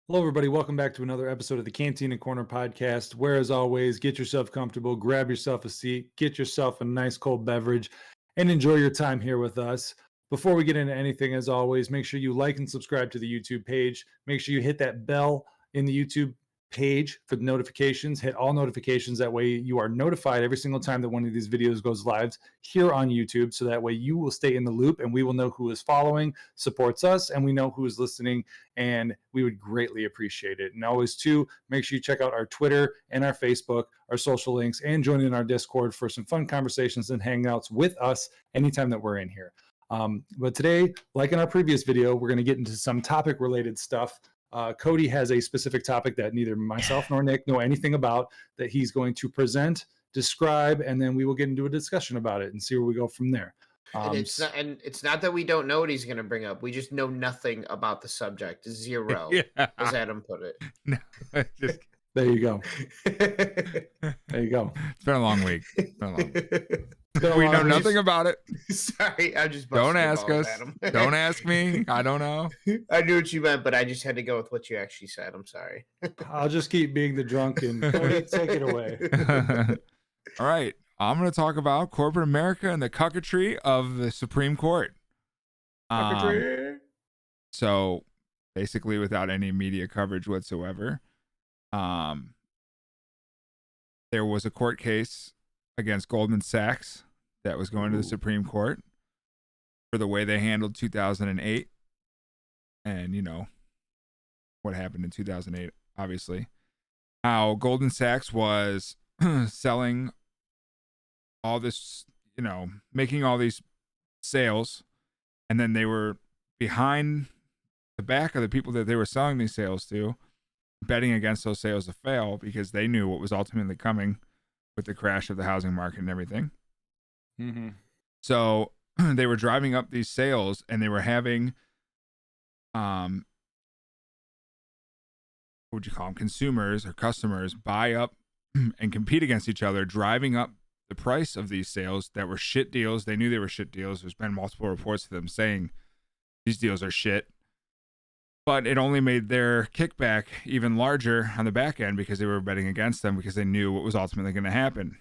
Hello, everybody. Welcome back to another episode of the Cantina Corner podcast. Where, as always, get yourself comfortable, grab yourself a seat, get yourself a nice cold beverage, and enjoy your time here with us. Before we get into anything, as always, make sure you like and subscribe to the YouTube page. Make sure you hit that bell in the YouTube page for the notifications. Hit all notifications. That way, you are notified every single time that one of these videos goes live here on YouTube. So that way, you will stay in the loop and we will know who is following, supports us, and we know who is listening, and we would greatly appreciate it. And always, too, make sure you check out our Twitter and our Facebook, our social links, and join in our Discord for some fun conversations and hangouts with us anytime that we're in here. But today, like in our previous video, we're going to get into some topic related stuff. Cody has a specific topic that neither myself nor Nick know anything about that he's going to present, describe, and then we will get into a discussion about it and see where we go from there. And it's not that we don't know what he's going to bring up. We just know nothing about the subject. Zero, Yeah. as Adam put it. No, just There you go. There you go. it's been a long week. It's been a long week. It's been a We long know week. nothing about it. Sorry, I'm just Don't busting your ask balls, us. Adam. Don't ask me. I don't know. I knew what you meant, but I just had to go with what you actually said. I'm sorry. I'll just keep being the drunk and Cody, take it away. All right. I'm going to talk about corporate America and the cucketry of the Supreme Court. So basically, without any media coverage whatsoever, there was a court case against Goldman Sachs that was going to the Supreme Court for the way they handled 2008 and, what happened in 2008, obviously. How Goldman Sachs was selling all this, making all these sales, and then they were behind the back of the people that they were selling these sales to, betting against those sales to fail because they knew what was ultimately coming with the crash of the housing market and everything. Mm-hmm. So they were driving up these sales and they were having, what would you call them? Consumers or customers buy up and compete against each other, driving up the price of these sales that were shit deals. They knew they were shit deals. There's been multiple reports of them saying these deals are shit. But it only made their kickback even larger on the back end because they were betting against them because they knew what was ultimately going to happen.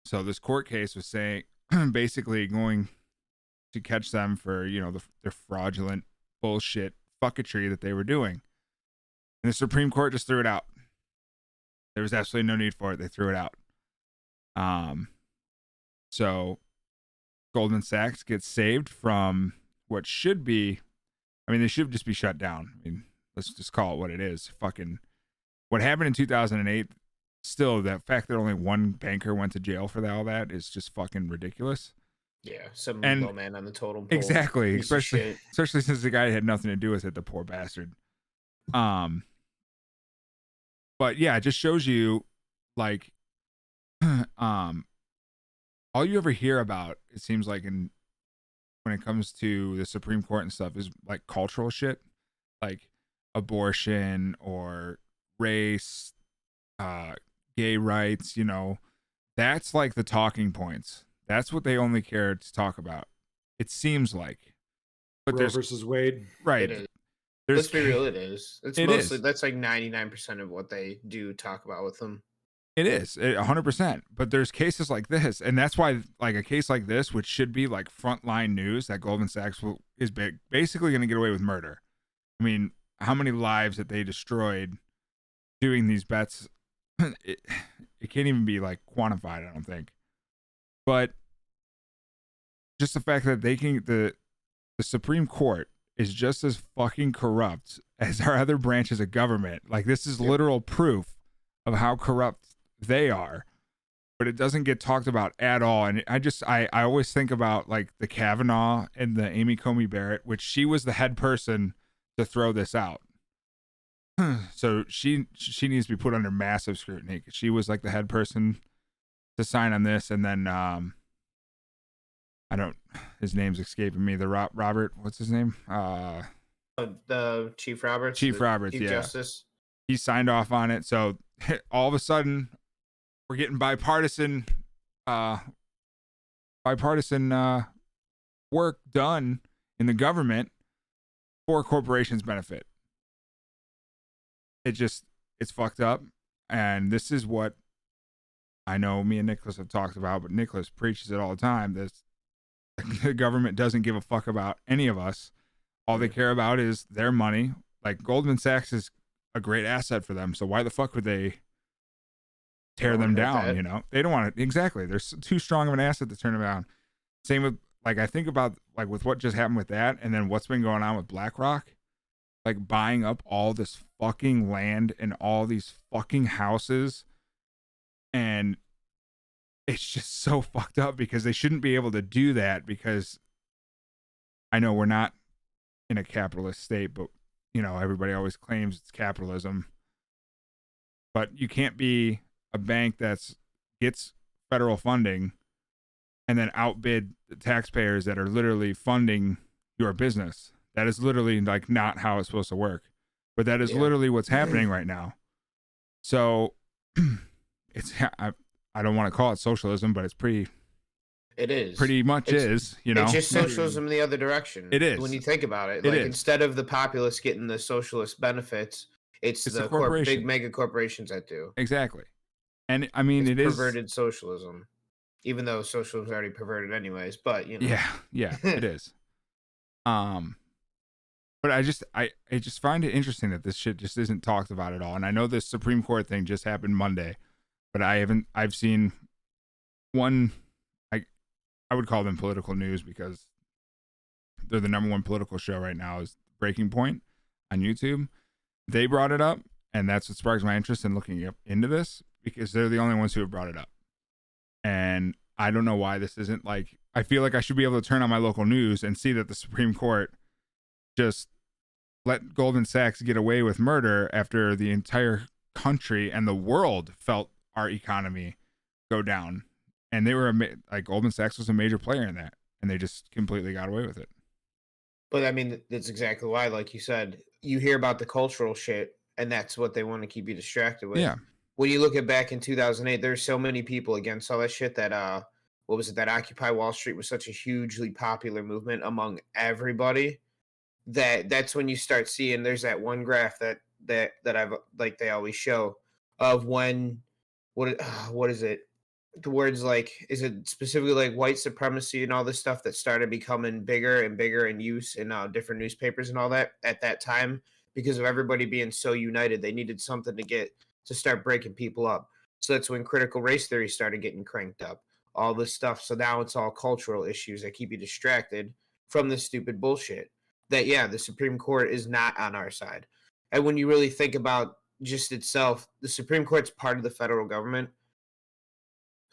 So this court case was saying, basically going to catch them for, their fraudulent bullshit fucketry that they were doing. And the Supreme Court just threw it out. There was absolutely no need for it. They threw it out. So Goldman Sachs gets saved from what should be, they should just be shut down. Let's just call it what it is. Fucking what happened in 2008, still that fact that only one banker went to jail for all that is just fucking ridiculous. Yeah, some And- low man on the totem pole. Exactly. Piece of shit. Especially since the guy had nothing to do with it, the poor bastard. But yeah, it just shows you like all you ever hear about, it seems like when it comes to the Supreme Court and stuff, is like cultural shit, like abortion or race, gay rights, that's like the talking points. That's what they only care to talk about. It seems like. But Roe versus Wade. right. It is. There's Let's be real, it is. It's It mostly is. that's like 99% of what they do talk about with them. It is 100%, but there's cases like this, and that's why, like a case like this, which should be like frontline news, that Goldman Sachs is basically going to get away with murder. How many lives that they destroyed doing these bets? It can't even be like quantified, I don't think. But just the fact that the Supreme Court is just as fucking corrupt as our other branches of government. Like, this is literal proof of how corrupt they are, but it doesn't get talked about at all. And I always think about like the Kavanaugh and the Amy Coney Barrett, which she was the head person to throw this out. So she needs to be put under massive scrutiny because she was like the head person to sign on this. And then his name's escaping me. The Robert, what's his name? The Chief Roberts. Chief the Roberts, Chief yeah. Justice. He signed off on it. So all of a sudden, we're getting bipartisan work done in the government for corporations' benefit. it's fucked up. And this is what I know me and Nicholas have talked about, but Nicholas preaches it all the time. This the government doesn't give a fuck about any of us. All they care about is their money. Like Goldman Sachs is a great asset for them. So why the fuck would they tear them down? You know, they don't want it. Exactly. They're too strong of an asset to turn them down. Same with, like, I think about, like, with what just happened with that, and then what's been going on with BlackRock, like buying up all this fucking land and all these fucking houses. And it's just so fucked up because they shouldn't be able to do that, because I know we're not in a capitalist state, but, you know, everybody always claims it's capitalism. But you can't be a bank that's gets federal funding and then outbid the taxpayers that are literally funding your business. That is literally, like, not how it's supposed to work. But that is literally what's happening right now. So it's, I don't want to call it socialism, but it's it is pretty much is, you know, it's just socialism in the other direction. It is when you think about it. Like, instead of the populace getting the socialist benefits, it's the big mega corporations that do. Exactly. And I mean, it's perverted socialism, even though socialism is already perverted anyways, but you know. Yeah, it is. But I just find it interesting that this shit just isn't talked about at all. And I know this Supreme Court thing just happened Monday, but I've seen one, I would call them political news, because they're the number one political show right now, is Breaking Point on YouTube. They brought it up, and that's what sparks my interest in looking into this, because they're the only ones who have brought it up. And I don't know why this isn't, like, I feel like I should be able to turn on my local news and see that the Supreme Court just let Goldman Sachs get away with murder after the entire country and the world felt our economy go down. And they were, like, Goldman Sachs was a major player in that, and they just completely got away with it. But I mean, that's exactly why, like you said, you hear about the cultural shit, and that's what they want to keep you distracted with. Yeah. When you look at back in 2008, there's so many people against all that shit that, what was it, that Occupy Wall Street was such a hugely popular movement among everybody, that's when you start seeing, there's that one graph that I've, like, they always show of when, what is it? The words, like, is it specifically like white supremacy and all this stuff that started becoming bigger and bigger in use in different newspapers and all that at that time, because of everybody being so united. They needed something to start breaking people up. So that's when critical race theory started getting cranked up, all this stuff. So now it's all cultural issues that keep you distracted from this stupid bullshit that, the Supreme Court is not on our side. And when you really think about just itself, the Supreme Court's part of the federal government.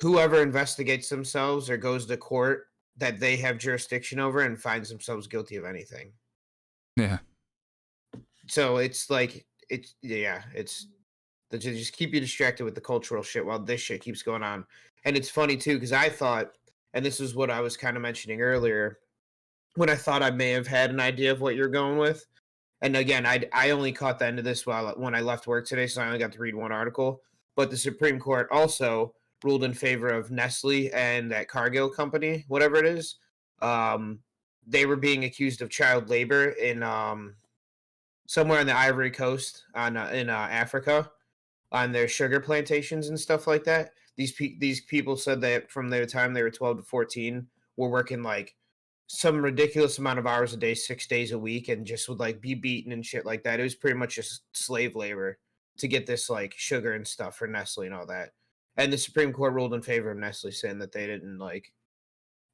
Whoever investigates themselves or goes to court that they have jurisdiction over and finds themselves guilty of anything. Yeah. So it's like, it's to just keep you distracted with the cultural shit while this shit keeps going on. And it's funny too, because I thought, and this is what I was kind of mentioning earlier, when I thought I may have had an idea of what you're going with. And again, I only caught the end of this when I left work today, so I only got to read one article. But the Supreme Court also ruled in favor of Nestle and that Cargill company, whatever it is. They were being accused of child labor in somewhere on the Ivory Coast in Africa, on their sugar plantations and stuff like that. These people said that from their time they were 12 to 14 were working like some ridiculous amount of hours a day, 6 days a week, and just would like be beaten and shit like that. It was pretty much just slave labor to get this like sugar and stuff for Nestle and all that. And the Supreme Court ruled in favor of Nestle, saying that they didn't like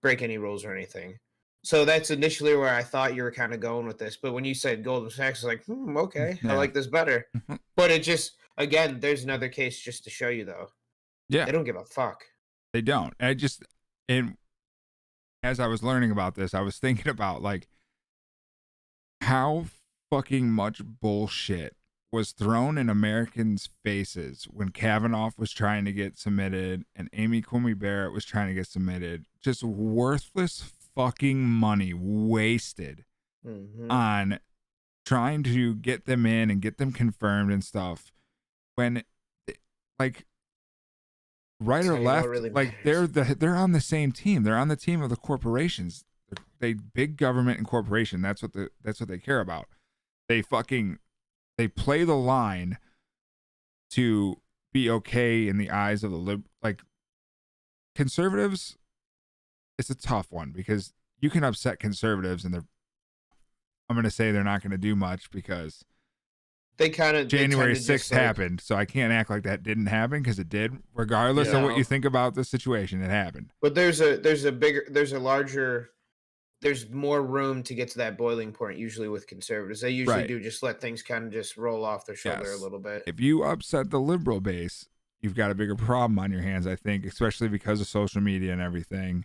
break any rules or anything. So that's initially where I thought you were kind of going with this. But when you said Goldman Sachs, I was like, okay, I like this better. But it just, again, there's another case just to show you, though. Yeah. They don't give a fuck. They don't. And as I was learning about this, I was thinking about, like, how fucking much bullshit was thrown in Americans' faces when Kavanaugh was trying to get submitted and Amy Coney Barrett was trying to get submitted. Just worthless fucking money wasted on trying to get them in and get them confirmed and stuff. When, like, right or left, really like, they're on the same team. They're on the team of the corporations. They big government and corporation. That's what they care about. They play the line to be okay in the eyes of the like conservatives. It's a tough one because you can upset conservatives and I'm going to say they're not going to do much because January 6th happened. So I can't act like that didn't happen because it did, regardless of what you think about the situation. It happened. But there's more room to get to that boiling point usually with conservatives. They usually do just let things kind of just roll off their shoulder a little bit. If you upset the liberal base, you've got a bigger problem on your hands, I think, especially because of social media and everything.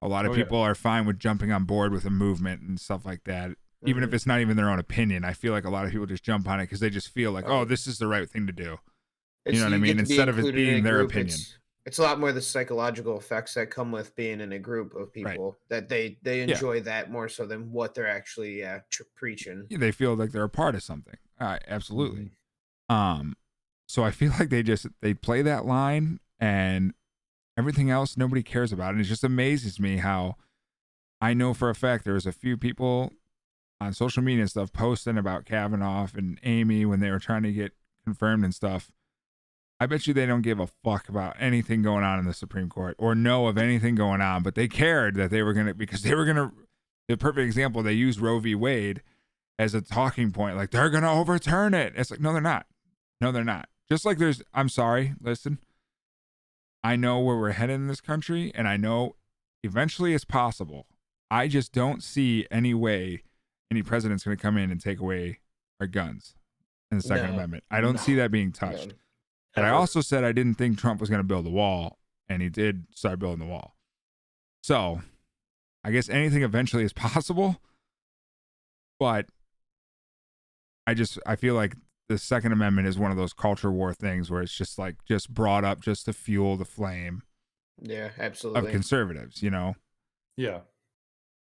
A lot of people are fine with jumping on board with a movement and stuff like that, even if it's not even their own opinion. I feel like a lot of people just jump on it because they just feel like, oh, this is the right thing to do. You know what I mean? Instead of it being their opinion. It's a lot more the psychological effects that come with being in a group of people that they enjoy that more so than what they're actually preaching. Yeah, they feel like they're a part of something. Absolutely. So I feel like they play that line and everything else nobody cares about. And it just amazes me how I know for a fact there was a few people on social media and stuff posting about Kavanaugh and Amy when they were trying to get confirmed and stuff. I bet you they don't give a fuck about anything going on in the Supreme Court or know of anything going on, but they cared that they were going to, because they were going to, the perfect example, they used Roe v. Wade as a talking point. Like, they're going to overturn it. It's like, no, they're not. No, they're not. Just like I'm sorry, listen, I know where we're headed in this country, and I know eventually it's possible. I just don't see any way any president's going to come in and take away our guns in the Second Amendment. I don't see that being touched. And I also said I didn't think Trump was going to build a wall, and he did start building the wall. So I guess anything eventually is possible, but I feel like the Second Amendment is one of those culture war things where it's just brought up just to fuel the flame. Yeah, absolutely. Of conservatives, you know? Yeah.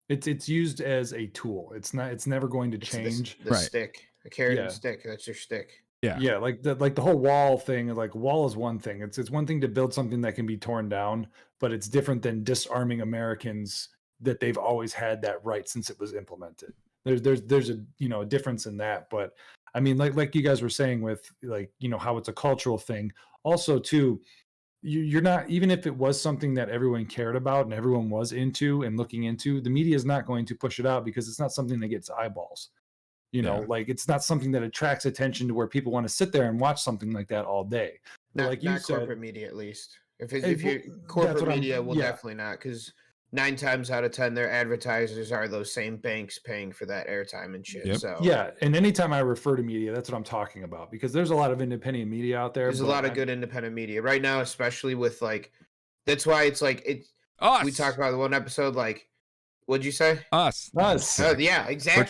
It's used as a tool. It's never going to change. The stick, a carrot and stick. That's your stick. Yeah, like the whole wall thing. Like, wall is one thing. It's one thing to build something that can be torn down, but it's different than disarming Americans that they've always had that right since it was implemented. There's a difference in that. But I mean, like you guys were saying with how it's a cultural thing. Also, too, you're not, even if it was something that everyone cared about and everyone was into and looking into, the media is not going to push it out because it's not something that gets eyeballs. Like, it's not something that attracts attention to where people want to sit there and watch something like that all day. Not corporate media, at least. If you corporate media will definitely not, because 9 times out of 10, their advertisers are those same banks paying for that airtime and shit. So and anytime I refer to media, that's what I'm talking about, because there's a lot of independent media out there. There's a lot of good independent media right now, especially with that's why it's us. We talked about the one episode, what'd you say? Us. Yeah, exactly.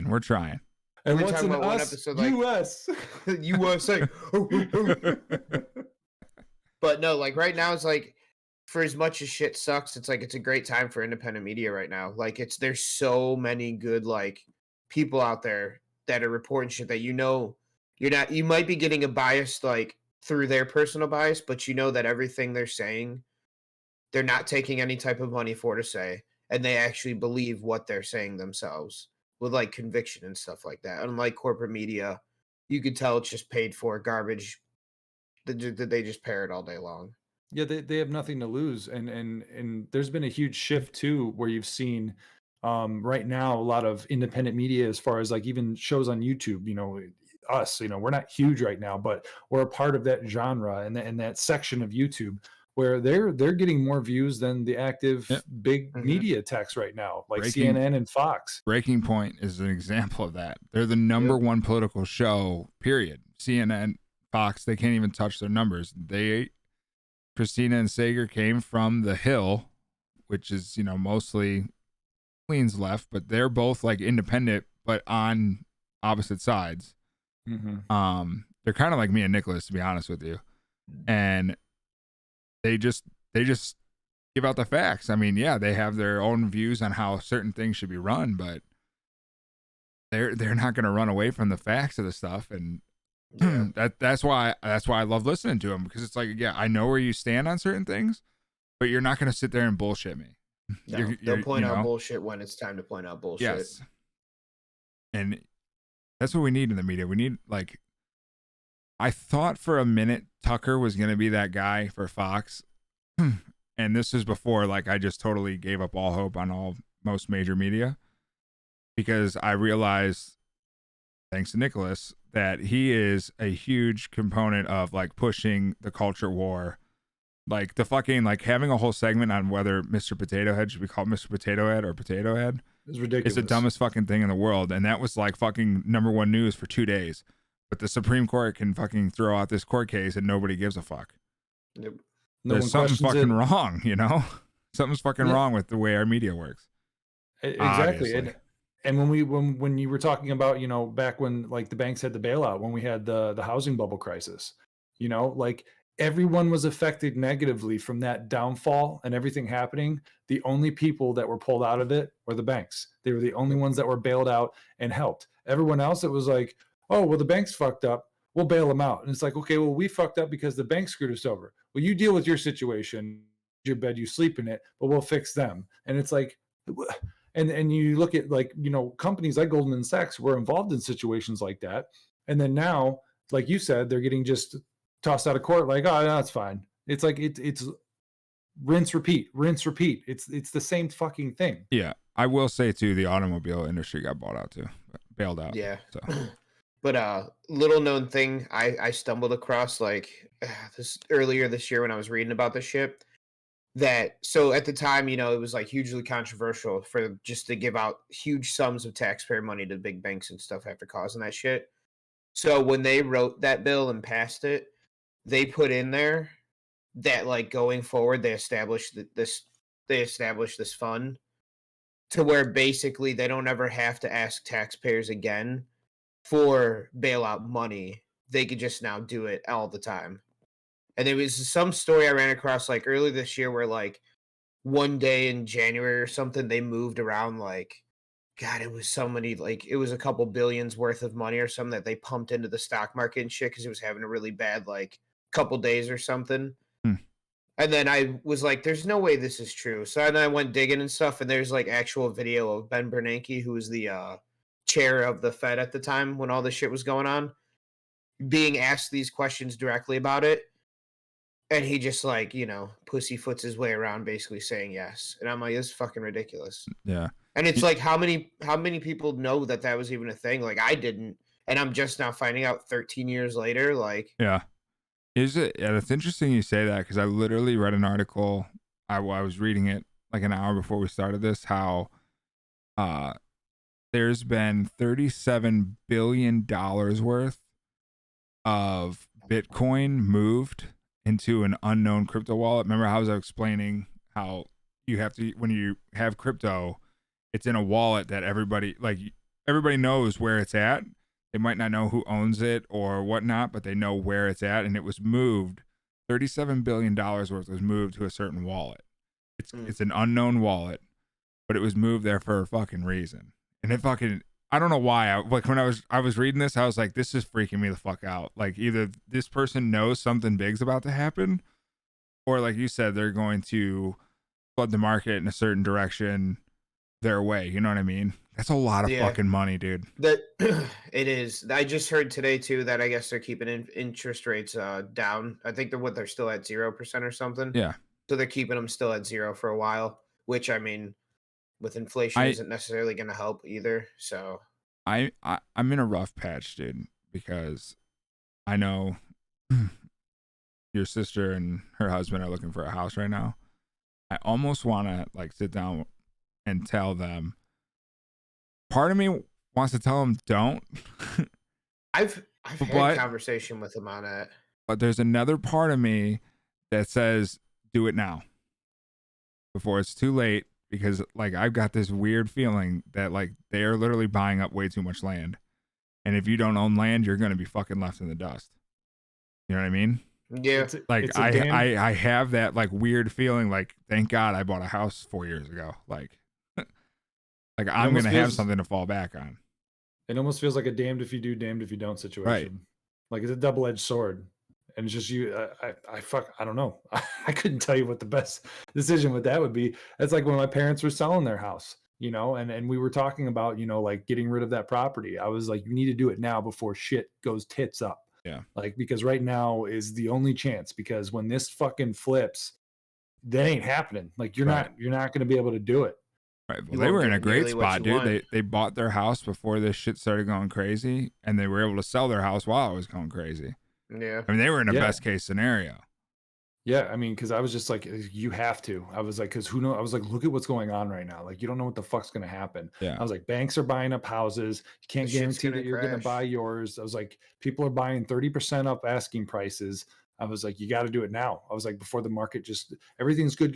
We're trying. And what's in one episode, US? USA. But no, right now it's for as much as shit sucks, it's it's a great time for independent media right now. There's so many good people out there that are reporting shit that you might be getting a bias through their personal bias, but you know that everything they're saying, they're not taking any type of money for to say, and they actually believe what they're saying themselves with conviction and stuff like that. Unlike corporate media, you could tell it's just paid for garbage that they just parrot all day long. Yeah, they have nothing to lose, and there's been a huge shift too, where you've seen right now a lot of independent media, as far as even shows on YouTube. Us, we're not huge right now, but we're a part of that genre and that section of YouTube where they're getting more views than the active big media techs right now, like CNN and Fox. Breaking Point is an example of that. They're the number one political show, period. CNN, Fox, they can't even touch their numbers. Christina and Sager came from the Hill, which is, mostly leans left, but they're both independent, but on opposite sides. Mm-hmm. They're kind of like me and Nicholas, to be honest with you. And they just give out the facts. I mean, yeah, they have their own views on how certain things should be run, but they're not going to run away from the facts of the stuff. And that's why I love listening to them, because it's I know where you stand on certain things, but you're not going to sit there and bullshit me. No, they'll point out bullshit when it's time to point out bullshit. Yes. And that's what we need in the media. We need I thought for a minute Tucker was going to be that guy for Fox. And this is before, like, I just totally gave up all hope on most major media, because I realized, thanks to Nicholas, that he is a huge component of like pushing the culture war. Like the fucking, like having a whole segment on whether Mr. Potato Head should be called Mr. Potato Head or Potato Head It's ridiculous. is the dumbest fucking thing in the world. And that was like fucking #1 news for 2 days. But the Supreme Court can fucking throw out this court case and nobody gives a fuck. Yep. There's something fucking wrong, you know? Something's fucking wrong with the way our media works. Exactly. And when you were talking about, you know, back when like the banks had the bailout, when we had the housing bubble crisis, you know, like everyone was affected negatively from that downfall and everything happening. The only people that were pulled out of it were the banks. They were the only ones that were bailed out and helped. Everyone else, it was like, oh, well, the bank's fucked up, we'll bail them out. And it's like, okay, well, we fucked up because the bank screwed us over. Well, you deal with your situation, your bed, you sleep in it, but we'll fix them. And it's like, and you look at like, you know, companies like Goldman Sachs were involved in situations like that. And then now, like you said, they're getting just tossed out of court like, oh, that's fine. It's like, it's rinse, repeat. It's the same fucking thing. Yeah. I will say too, the automobile industry got bought out too, bailed out. Yeah. So. But little known thing I stumbled across like this earlier this year when I was reading about this shit. That so at the time, you know, it was like hugely controversial for just to give out huge sums of taxpayer money to big banks and stuff after causing that shit. So when they wrote that bill and passed it, they put in there that like going forward they established this fund to where basically they don't ever have to ask taxpayers again for bailout money. They could just now do it all the time. And there was some story I ran across like early this year where like one day in January or something, they moved around like, God, it was so many, like it was a couple billions worth of money or something that they pumped into the stock market and shit because it was having a really bad like couple days or something. And then I was like, there's no way this is true. So then I went digging and stuff, and there's like actual video of Ben Bernanke, who was the chair of the Fed at the time when all this shit was going on, being asked these questions directly about it. And he just like, you know, pussyfoots his way around basically saying yes. And I'm like, this is fucking ridiculous. Yeah. And it's like, how many people know that that was even a thing? Like I didn't. And I'm just now finding out 13 years later, like. Yeah. Yeah, it's interesting you say that because I literally read an article. I was reading it like an hour before we started this, how there's been $37 billion worth of Bitcoin moved into an unknown crypto wallet. Remember how I was explaining how you have to, when you have crypto, it's in a wallet that everybody knows where it's at. They might not know who owns it or whatnot, but they know where it's at. And it was moved. $37 billion worth was moved to a certain wallet. It's an unknown wallet, but it was moved there for a fucking reason. And it fucking, I don't know why. When I was reading this, I was like, this is freaking me the fuck out. Like either this person knows something big's about to happen, or like you said, they're going to flood the market in a certain direction their way. You know what I mean? That's a lot of fucking money, dude. That it is. I just heard today too that I guess they're keeping interest rates down. I think they're still at 0% or something. Yeah. So they're keeping them still at 0 for a while, which I mean, with inflation isn't necessarily going to help either. So I'm in a rough patch, dude, because I know your sister and her husband are looking for a house right now. I almost want to like sit down and tell them. Part of me wants to tell them don't. I've had a conversation with them on it. But there's another part of me that says do it now before it's too late, because like I've got this weird feeling that like they are literally buying up way too much land. And if you don't own land, you're going to be fucking left in the dust. You know what I mean? Yeah. Like I have that like weird feeling like, thank God I bought a house 4 years ago. Like I'm going to have something to fall back on. It almost feels like a damned if you do, damned if you don't situation. Right. Like it's a double-edged sword. And it's just I don't know. I couldn't tell you what the best decision with that would be. It's like when my parents were selling their house, you know, and we were talking about, you know, like getting rid of that property. I was like, you need to do it now before shit goes tits up. Yeah. Like, because right now is the only chance, because when this fucking flips, that ain't happening. Like, you're Right. not going to be able to do it. Right. Well, You they won't were in get a great nearly what spot, you dude. want. They bought their house before this shit started going crazy, and they were able to sell their house while it was going crazy. Yeah. I mean, they were in a Yeah. best case scenario. Yeah, I mean, because I was just like, you have to. I was like, because who knows? I was like, look at what's going on right now. Like, you don't know what the fuck's going to happen. Yeah. I was like, banks are buying up houses. You can't The shit's guarantee gonna that you're going to crash. buy yours. I was like, people are buying 30% up asking prices. I was like, you got to do it now. I was like, before the market just, everything's good,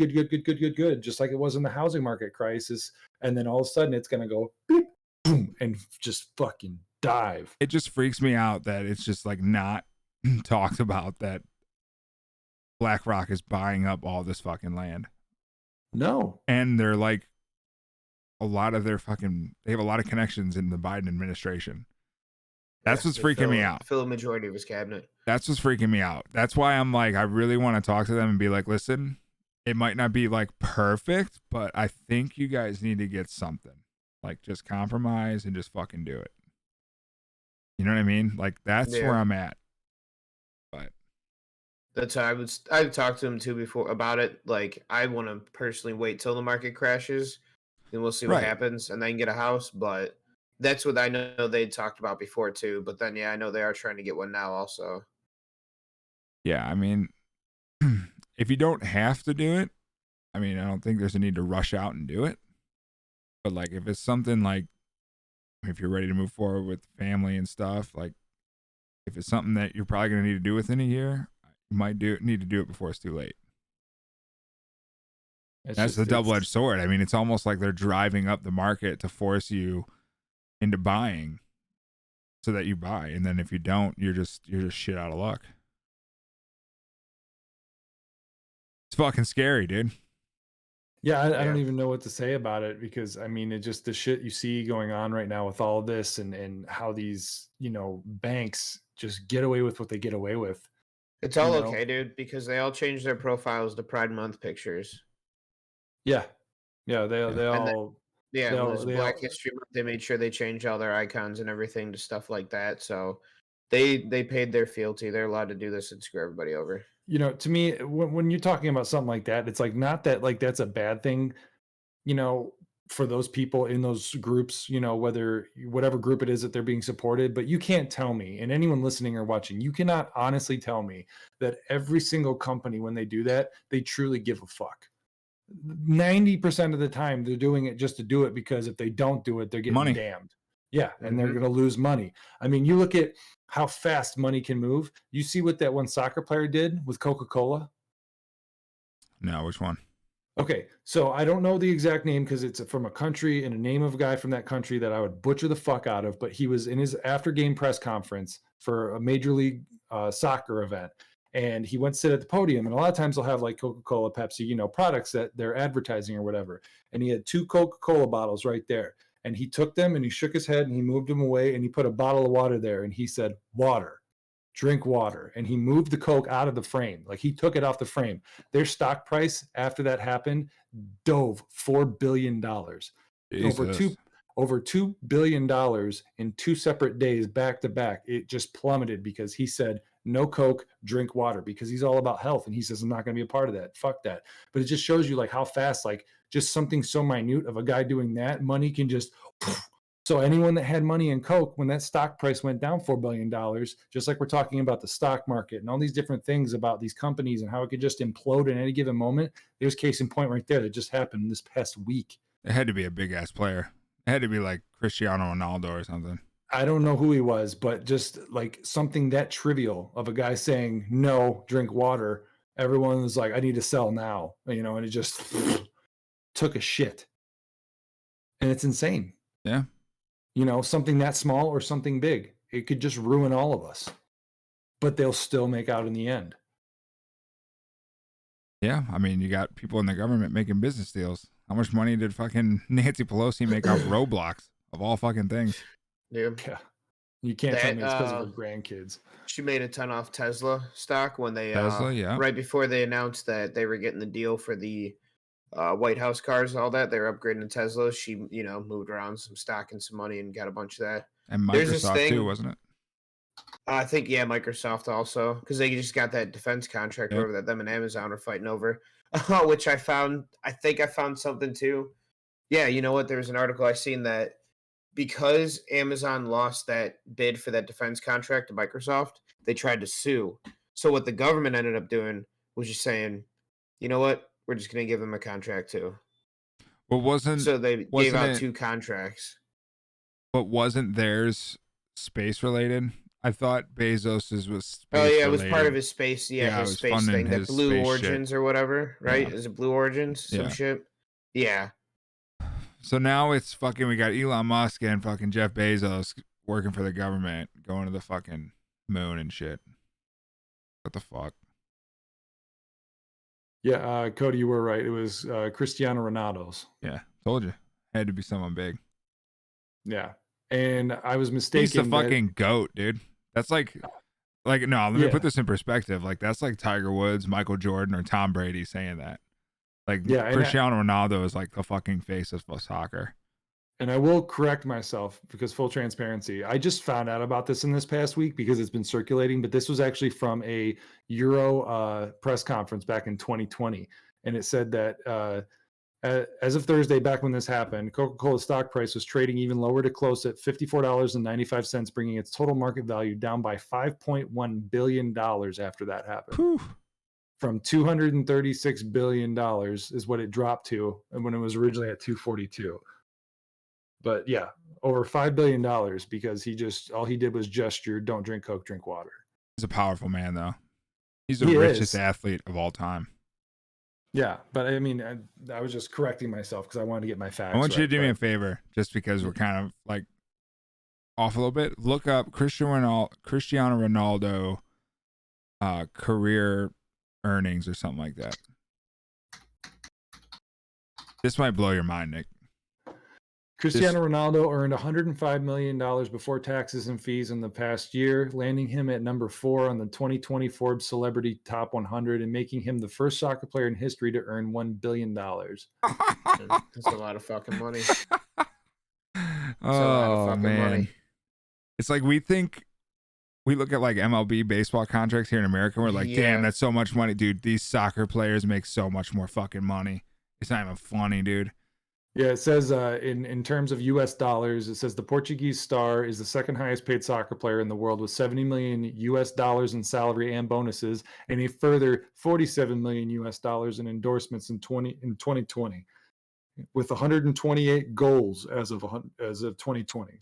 just like it was in the housing market crisis. And then all of a sudden it's going to go beep, boom, and just fucking dive. It just freaks me out that it's just like not talked about that BlackRock is buying up all this fucking land. No. And they're like, they have a lot of connections in the Biden administration. That's what's freaking me out. Fill a majority of his cabinet. That's what's freaking me out. That's why I'm like, I really want to talk to them and be like, listen, it might not be like perfect, but I think you guys need to get something. Like, just compromise and just fucking do it. You know what I mean? Like, that's where I'm at. But that's how I've talked to him too before about it. Like, I want to personally wait till the market crashes, and we'll see what happens, and then get a house. But that's what I know they talked about before too. But then, yeah, I know they are trying to get one now also. Yeah, I mean, if you don't have to do it, I mean, I don't think there's a need to rush out and do it. But like, if it's something like, if you're ready to move forward with family and stuff, like, if it's something that you're probably going to need to do within a year, you might need to do it before it's too late. That's the double-edged sword. I mean, it's almost like they're driving up the market to force you into buying so that you buy. And then if you don't, you're just shit out of luck. It's fucking scary, dude. Yeah, I don't even know what to say about it, because I mean, it just, the shit you see going on right now with all of this, and how these, banks just get away with what they get away with. It's all okay, dude, because they all changed their profiles to Pride Month pictures. Yeah. Yeah, they all when it was Black History Month, they made sure they changed all their icons and everything to stuff like that. So they paid their fealty. They're allowed to do this and screw everybody over. To me, when you're talking about something like that, it's like, not that like that's a bad thing, for those people in those groups, whatever group it is that they're being supported. But you can't tell me, and anyone listening or watching, you cannot honestly tell me that every single company, when they do that, they truly give a fuck. 90% of the time they're doing it just to do it, because if they don't do it, they're getting damned. Yeah, and they're going to lose money. I mean, you look at how fast money can move. You see what that one soccer player did with Coca-Cola? No, which one? Okay, so I don't know the exact name, because it's from a country and a name of a guy from that country that I would butcher the fuck out of, but he was in his after-game press conference for a Major League Soccer event, and he went to sit at the podium, and a lot of times they'll have like Coca-Cola, Pepsi, products that they're advertising or whatever, and he had 2 Coca-Cola bottles right there, and he took them and he shook his head and he moved them away, and he put a bottle of water there, and he said, "Water. Drink water." And he moved the Coke out of the frame. Like, he took it off the frame. Their stock price after that happened dove $4 billion. Over $2 billion in 2 separate days, back to back. It just plummeted because he said, "No Coke, drink water," because he's all about health. And he says, "I'm not going to be a part of that. Fuck that." But it just shows you like how fast, like, just something so minute of a guy doing that, money can just. So anyone that had money in Coke, when that stock price went down $4 billion, just like we're talking about the stock market and all these different things about these companies and how it could just implode in any given moment, there's case in point right there that just happened this past week. It had to be a big ass player. It had to be like Cristiano Ronaldo or something. I don't know who he was, but just like something that trivial of a guy saying, "No, drink water." Everyone was like, "I need to sell now," and it just took a shit. And it's insane. Yeah. Something that small or something big, it could just ruin all of us, but they'll still make out in the end. Yeah. I mean, you got people in the government making business deals. How much money did fucking Nancy Pelosi make off Roblox, of all fucking things? Yeah. You can't tell me it's because of her grandkids. She made a ton off Tesla stock when they Tesla, right before they announced that they were getting the deal for the White House cars and all that. They were upgrading to Tesla. She, moved around some stock and some money and got a bunch of that. And Microsoft too, wasn't it? I think Microsoft also, because they just got that defense contract Yep. over that them and Amazon are fighting over, which I found. I think I found something too. Yeah, you know what? There was an article I seen that because Amazon lost that bid for that defense contract to Microsoft, they tried to sue. So what the government ended up doing was just saying, you know what? We're just going to give them a contract too. But wasn't So they gave out 2 contracts. But wasn't theirs space related? I thought Bezos's was space Oh yeah, related. it was part of his space. Yeah, it his was space funding thing, that his Blue space Origins shit. or whatever, right? Yeah. Is it Blue Origins? Some Yeah. shit. Yeah. So now it's fucking, we got Elon Musk and fucking Jeff Bezos working for the government, going to the fucking moon and shit. What the fuck? Yeah, Cody, you were right. It was Cristiano Ronaldo's. Yeah, told you. Had to be someone big. Yeah, and I was mistaken. He's the fucking GOAT, dude. That's like no. Let me put this in perspective. Like that's like Tiger Woods, Michael Jordan, or Tom Brady saying that. Like Cristiano Ronaldo is like the fucking face of soccer. And I will correct myself because full transparency, I just found out about this in this past week because it's been circulating, but this was actually from a Euro press conference back in 2020. And it said that as of Thursday, back when this happened, Coca-Cola stock price was trading even lower to close at $54.95, bringing its total market value down by $5.1 billion after that happened. Whew. From $236 billion is what it dropped to, and when it was originally at 242. But yeah, over $5 billion because all he did was gesture, don't drink Coke, drink water. He's a powerful man, though. He's the richest athlete of all time. Yeah, but I mean, I was just correcting myself because I wanted to get my facts. I want you to do me a favor, just because we're kind of like off a little bit. Look up Cristiano Ronaldo career earnings or something like that. This might blow your mind, Nick. Cristiano Ronaldo earned $105 million before taxes and fees in the past year, landing him at number 4 on the 2020 Forbes Celebrity Top 100 and making him the first soccer player in history to earn $1 billion. That's a lot of fucking money. Man. It's like we look at like MLB baseball contracts here in America. And we're like, damn, that's so much money. Dude, these soccer players make so much more fucking money. It's not even funny, dude. Yeah, it says in terms of U.S. dollars, it says the Portuguese star is the second highest paid soccer player in the world with $70 million in salary and bonuses, and a further $47 million in endorsements in 2020, with 128 goals as of 2020.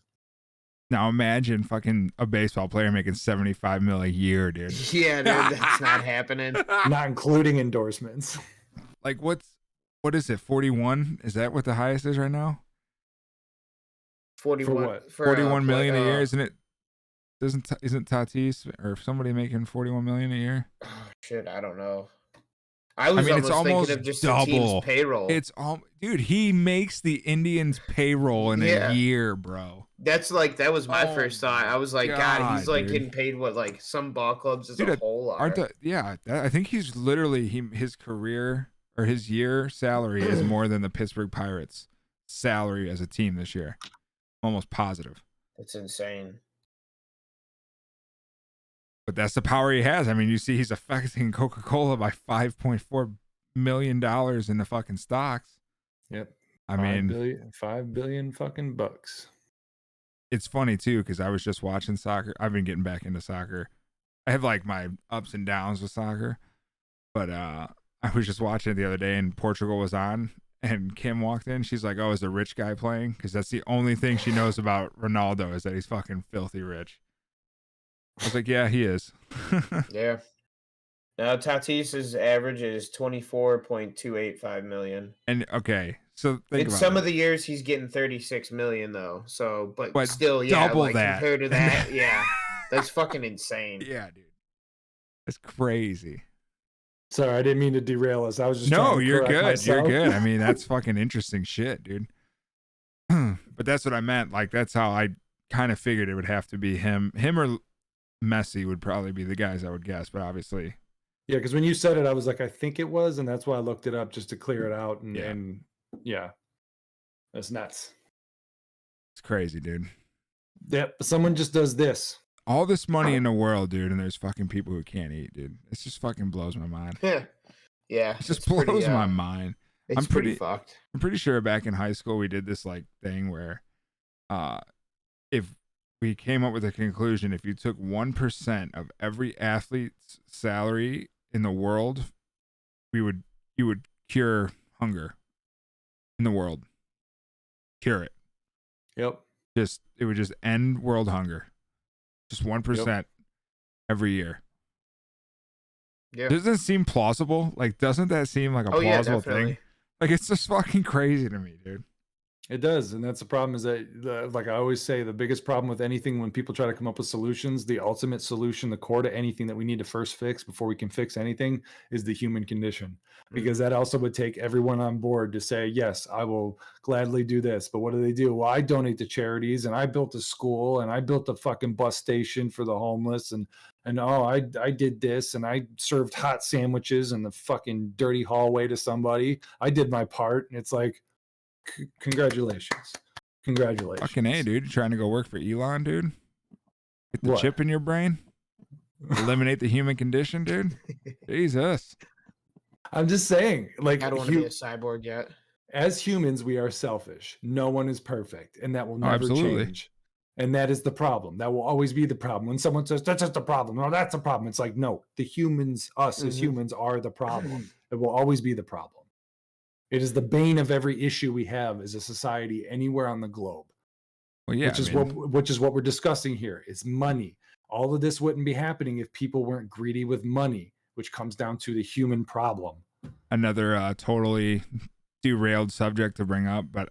Now imagine fucking a baseball player making $75 million a year, dude. Yeah, dude, that's not happening. Not including endorsements. Like what is it? 41? Is that what the highest is right now? 41 for what? 41 million a year, isn't it? Isn't Tatis or somebody making 41 million a year? Oh, shit, I don't know. I mean, it's almost thinking of just double the team's payroll. Dude, he makes the Indians' payroll in a year, bro. That was my first thought. I was like, God, he's like getting paid what like some ball clubs as a whole are. I think he's literally his career or his year salary is more than the Pittsburgh Pirates' salary as a team this year. Almost positive. It's insane. But that's the power he has. I mean, you see he's affecting Coca-Cola by $5.4 million in the fucking stocks. Yep. I mean, $5 billion fucking bucks. It's funny too, because I was just watching soccer. I've been getting back into soccer. I have like my ups and downs with soccer, but I was just watching it the other day and Portugal was on and Kim walked in. She's like, oh, is a rich guy playing? Because that's the only thing she knows about Ronaldo is that he's fucking filthy rich. I was like, yeah, he is. Yeah. Now Tatis's average is 24.285 million. And okay, so think about some of the years he's getting 36 million though. So, but still, double like, that compared to that, yeah, that's fucking insane. Yeah, dude, that's crazy. Sorry, I didn't mean to derail us. I was just you're good. Myself. You're good. I mean, that's fucking interesting shit, dude. But that's what I meant. Like, that's how I kind of figured it would have to be him or Messi would probably be the guys I would guess. But obviously, yeah, because when you said it, I was like, I think it was, and that's why I looked it up just to clear it out. And that's nuts. It's crazy, dude. Yep. Someone just does this. all this money in the world, dude, and there's fucking people who can't eat, dude. It just fucking blows my mind. Yeah, It just blows my mind. It's pretty fucked. I'm pretty sure back in high school we did this like thing where, if we came up with a conclusion, if you took 1% of every athlete's salary in the world, you would cure hunger in the world. Cure it. Yep. It would just end world hunger. Just 1% every year. Yeah. Doesn't it seem plausible? Like, doesn't that seem like a plausible thing? Like, it's just fucking crazy to me, dude. It does, and that's the problem. Is that, like I always say, the biggest problem with anything when people try to come up with solutions, the ultimate solution, the core to anything that we need to first fix before we can fix anything, is the human condition. Because that also would take everyone on board to say, yes, I will gladly do this. But what do? Well, I donate to charities, and I built a school, and I built a fucking bus station for the homeless, and oh, I did this, and I served hot sandwiches in the fucking dirty hallway to somebody. I did my part, and it's like, congratulations. Fucking A, dude. You trying to go work for Elon, dude? Get the chip in your brain? Eliminate the human condition, dude? Jesus. I'm just saying, like, I don't want to be a cyborg yet. As humans, we are selfish. No one is perfect, and that will never change. And that is the problem. That will always be the problem. When someone says, that's just a problem, no, that's a problem. It's like, no, the humans, us as humans, are the problem. It will always be the problem. It is the bane of every issue we have as a society anywhere on the globe. Well, yeah, which is what we're discussing here. Is money. All of this wouldn't be happening if people weren't greedy with money, which comes down to the human problem. Another totally derailed subject to bring up, but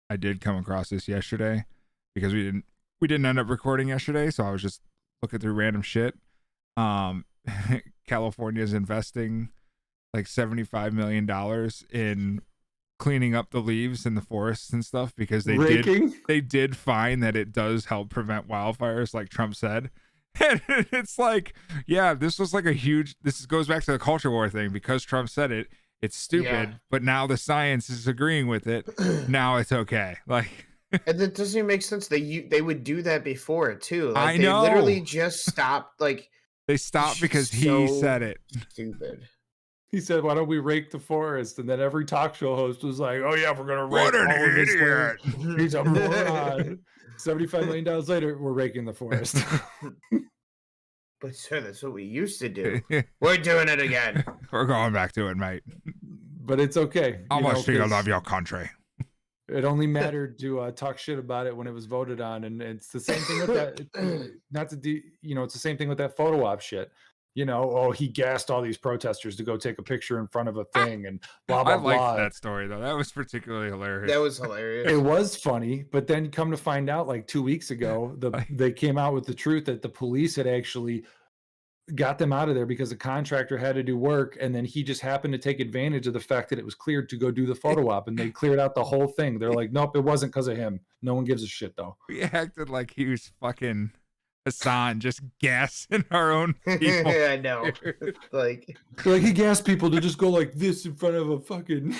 I did come across this yesterday because we didn't end up recording yesterday, so I was just looking through random shit. California's investing like $75 million in cleaning up the leaves in the forests and stuff because they did find that it does help prevent wildfires, like Trump said. And it's like, yeah, this was like this goes back to the culture war thing because Trump said it. It's stupid, but now the science is agreeing with it. Now it's okay. Like, and that doesn't even make sense. They would do that before too. Like, I know. They literally just stopped. Like, they stopped because he said it. Stupid. He said, why don't we rake the forest? And then every talk show host was like, oh, yeah, we're going to rake what an idiot. He's a moron. $75 million later, we're raking the forest. But, sir, that's what we used to do. We're doing it again. We're going back to it, mate. But it's okay. How much do you love your country? It only mattered to talk shit about it when it was voted on. And it's the same thing with that. It's the same thing with that photo op shit. He gassed all these protesters to go take a picture in front of a thing and blah, blah, blah. I liked that story, though. That was particularly hilarious. That was hilarious. It was funny, but then come to find out, like 2 weeks ago, they came out with the truth that the police had actually got them out of there because the contractor had to do work, and then he just happened to take advantage of the fact that it was cleared to go do the photo op, and they cleared out the whole thing. They're like, nope, it wasn't because of him. No one gives a shit, though. We acted like he was fucking Hassan, just gassing our own people. Yeah, I know. Like he gassed people to just go like this in front of a fucking.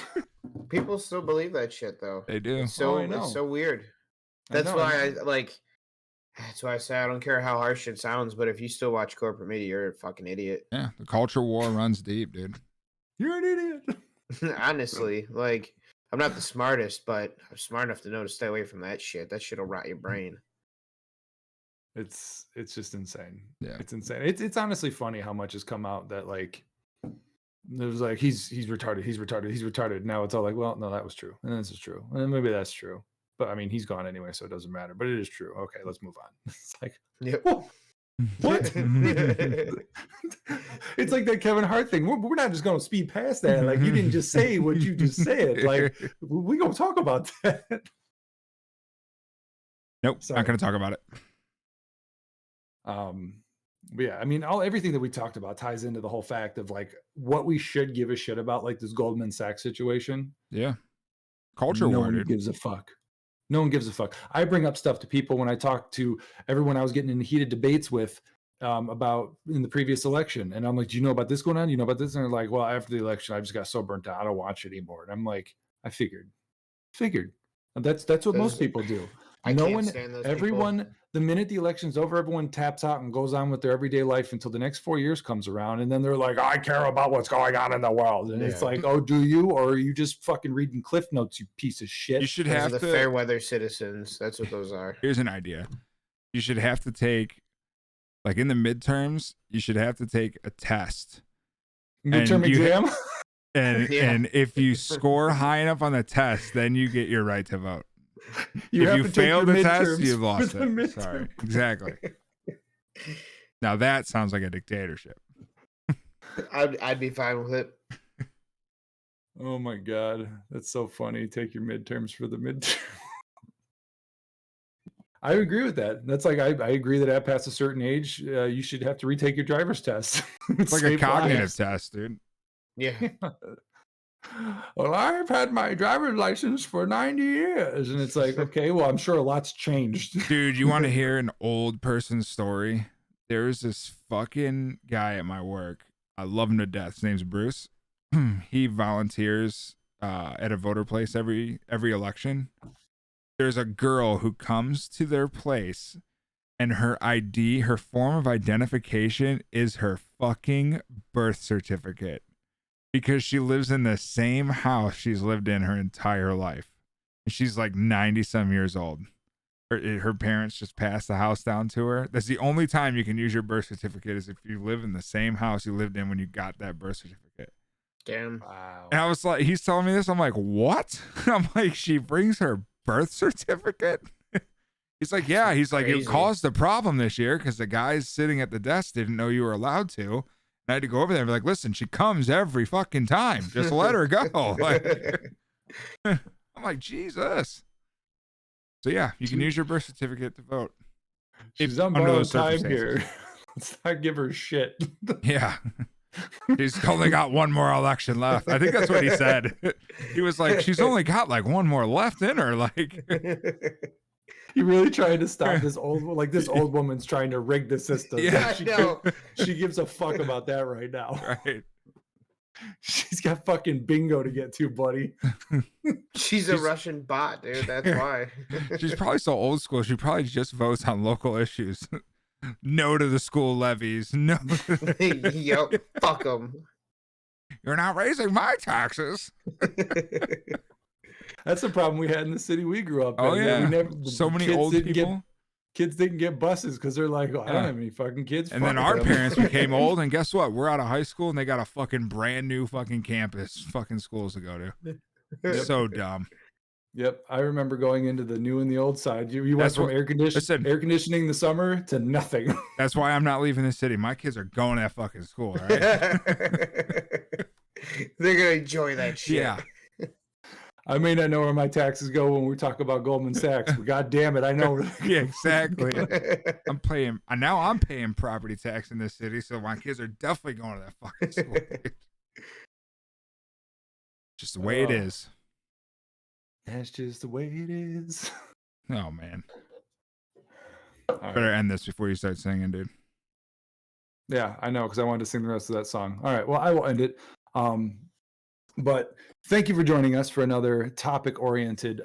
People still believe that shit, though. They do. It's so weird. That's why That's why I say I don't care how harsh it sounds, but if you still watch corporate media, you're a fucking idiot. Yeah, the culture war runs deep, dude. You're an idiot. Honestly, like, I'm not the smartest, but I'm smart enough to know to stay away from that shit. That shit'll rot your brain. It's just insane. Yeah, it's insane. It's honestly funny how much has come out that like it was like he's retarded. Now it's all like, well, no, that was true, and this is true, and maybe that's true. But I mean, he's gone anyway, so it doesn't matter. But it is true. Okay, let's move on. It's like, whoa, what? It's like that Kevin Hart thing. We're not just going to speed past that. Like, you didn't just say what you just said. Like, we're going to talk about that. Nope, not going to talk about it. But yeah, I mean, everything that we talked about ties into the whole fact of like what we should give a shit about, like this Goldman Sachs situation. Yeah, culture war. No one gives a fuck. No one gives a fuck. I bring up stuff to people when I talk to everyone I was getting in heated debates with about in the previous election, and I'm like, "Do you know about this going on? You know about this?" And they're like, "Well, after the election, I just got so burnt out. I don't watch it anymore." And I'm like, "I figured. That's what most people do." I no can't one, stand those everyone, people. the minute the election's over, everyone taps out and goes on with their everyday life until the next 4 years comes around. And then they're like, I care about what's going on in the world. And it's Yeah. like, oh, do you? Or are you just fucking reading Cliff Notes, you piece of shit? You should Those are have the to. fair weather citizens. That's what those are. Here's an idea. You should have to take, like in the midterms, you should have to take a test. Midterm And you- exam? And Yeah. and if you score high enough on the test, then you get your right to vote. If have you to take fail your the test, midterms you've for lost the it. midterm. Sorry. Exactly. Now that sounds like a dictatorship. I'd be fine with it. Oh my God. That's so funny. Take your midterms for the midterm. I agree with that. That's like, I agree that at past a certain age, you should have to retake your driver's test. It's like a Save cognitive lives. test, dude. Yeah. Well, I've had my driver's license for 90 years. And it's like, okay, well, I'm sure a lot's changed. Dude, you want to hear an old person's story? There's this fucking guy at my work. I love him to death. His name's Bruce. He volunteers at a voter place every election. There's a girl who comes to their place and her ID, her form of identification is her fucking birth certificate because she lives in the same house she's lived in her entire life. And she's like 90 some years old. Her parents just passed the house down to her. That's the only time you can use your birth certificate is if you live in the same house you lived in when you got that birth certificate. Damn. Wow. And I was like, he's telling me this. I'm like, what? I'm like, she brings her birth certificate? He's like, yeah. He's like, Crazy. it caused a problem this year because the guys sitting at the desk didn't know you were allowed to. And I had to go over there and be like, listen, she comes every fucking time. Just let her go. Like, I'm like, Jesus. So yeah, you can use your birth certificate to vote. She's on under borrowed those time circumstances. here. Let's not give her shit. Yeah. She's only got one more election left. I think that's what he said. He was like, she's only got like one more left in her. Like, You really trying to stop this old, like this old woman's trying to rig the system. Yeah, she, I know. she gives a fuck about that right now. right. She's got fucking bingo to get to, buddy. She's a Russian bot, dude. That's why. She's probably so old school. She probably just votes on local issues. No to the school levies. No. Yup. Fuck them. You're not raising my taxes. That's the problem we had in the city we grew up in. Oh, yeah. We never, So many kids old didn't people. Kids didn't get buses because they're like, oh, I don't Yeah. have any fucking kids. And Fuck then our them. parents became old, and guess what? We're out of high school, and they got a fucking brand new fucking campus, fucking schools to go to. So dumb. Yep, I remember going into the new and the old side. You went That's from what- air listen. conditioning in the summer to nothing. That's why I'm not leaving the city. My kids are going to that fucking school, all right? They're gonna enjoy that shit. Yeah. I may not know where my taxes go when we talk about Goldman Sachs, but god damn it, I know where Yeah, exactly. I'm paying property tax in this city, so my kids are definitely going to that fucking school. Just the way it Oh. is. That's just the way it is. Oh man. All right. Better end this before you start singing, dude. Yeah, I know, because I wanted to sing the rest of that song. All right, well, I will end it. But thank you for joining us for another topic-oriented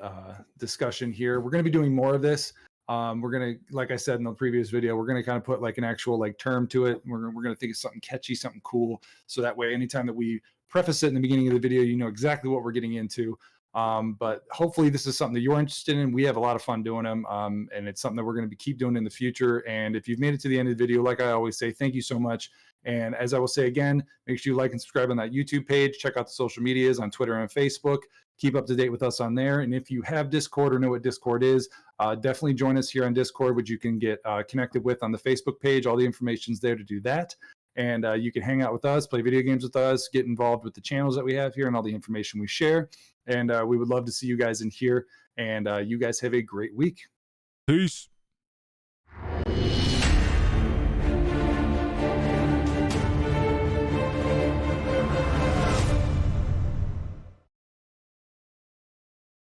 discussion here. We're going to be doing more of this. We're going to, like I said in the previous video, we're going to kind of put like an actual like term to it. We're going to think of something catchy, something cool. So that way, anytime that we preface it in the beginning of the video, you know exactly what we're getting into. But hopefully this is something that you're interested in. We have a lot of fun doing them. And it's something that we're going to keep doing in the future. And if you've made it to the end of the video, like I always say, thank you so much. And as I will say again, make sure you like and subscribe on that YouTube page. Check out the social medias on Twitter and Facebook. Keep up to date with us on there. And if you have Discord or know what Discord is, definitely join us here on Discord, which you can get connected with on the Facebook page. All the information's there to do that. And you can hang out with us, play video games with us, get involved with the channels that we have here and all the information we share. And we would love to see you guys in here. And you guys have a great week. Peace.